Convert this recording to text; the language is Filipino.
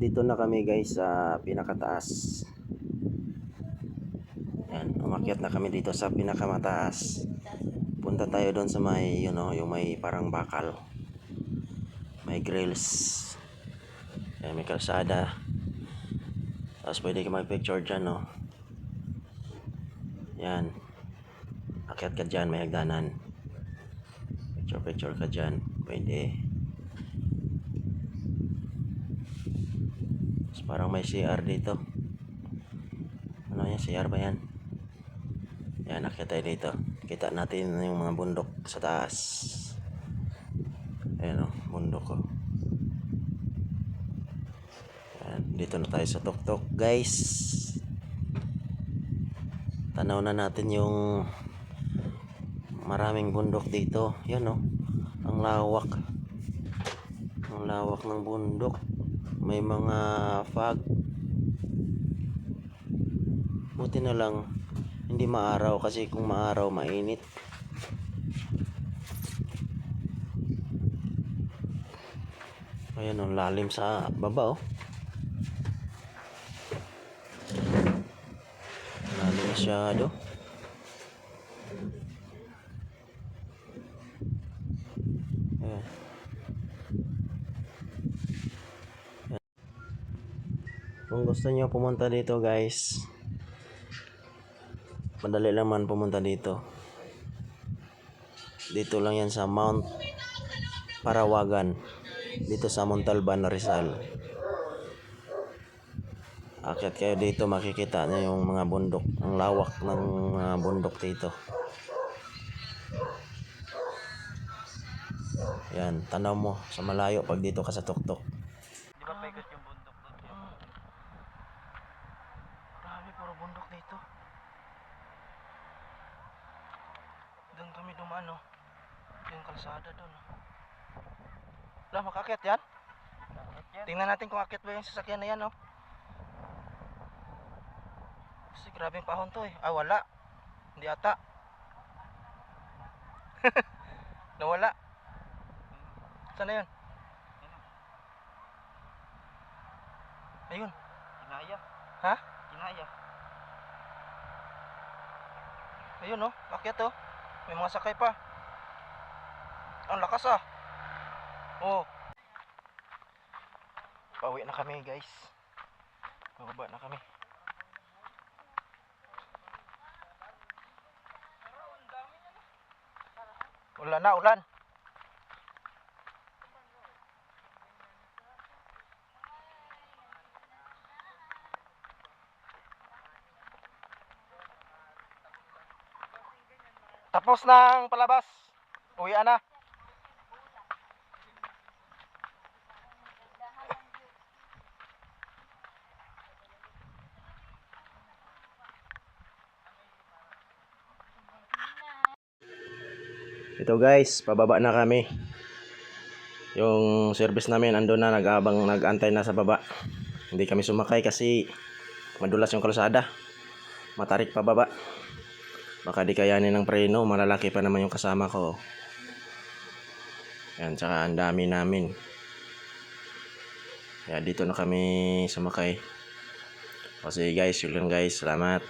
Dito na kami guys sa pinakataas. Yan, umakyat na kami dito sa pinakamataas. Punta tayo doon sa may, yung may parang bakal. May grills. Yan, may kalsada. Tapos pwede ka mag-picture dyan, no? Yan. Akyat ka dyan, may hagdanan. Picture ka dyan. Pwede. Tapos parang may CR dito. Ano yan? CR ba yan? Yan, akyat tayo dito. Kita natin yung mga bundok sa taas. Ayan o, bundok ko. Yan, dito na tayo sa tuktok guys. Tanaw na natin yung maraming bundok dito. Yan o, ang lawak. Ang lawak ng bundok. May mga fog. Buti na lang hindi maaraw, kasi kung maaraw mainit. Ayan o, lalim sa baba o. Lalim masyado. Ayan. Kung gusto nyo pumunta dito guys, madali lang man pumunta dito. Dito lang yan sa Mount Parawagan, dito sa Montalban, Rizal. Akyat kayo dito, makikita nyo yung mga bundok. Ang lawak ng bundok dito. Yan, tanaw mo sa malayo pag dito ka sa tuktok. Di ba paikot yung bundok doon? Grabe, puro bundok dito. Doon kami dumaan, oh. Yung kalsada doon, oh. Wala, makakit yan? Tingnan natin kung akit ba yung sasakyan na yan, oh. Kasi grabing pahon to, eh. Ah, wala. Hindi ata. Nawala. Saan na yun? Ayun. Kinaya. Ha? Kinaya. Ayun, oh. Akit, oh. May mga sakay pa. Ang lakas, ah. Oh. Pauwi na kami, guys. Bababa na kami. Ulan na, ulan. Tapos ng palabas. Uwian na. Ito guys, pababa na kami. Yung service namin andun na, nag-antay na sa baba. Hindi kami sumakay kasi madulas yung kalsada. Matarik pababa. Baka di kayanin ng preno, malalaki pa naman yung kasama ko. Yan, tsaka ang dami namin. Kaya dito na kami sumakay. Kasi guys, yun lang guys, salamat.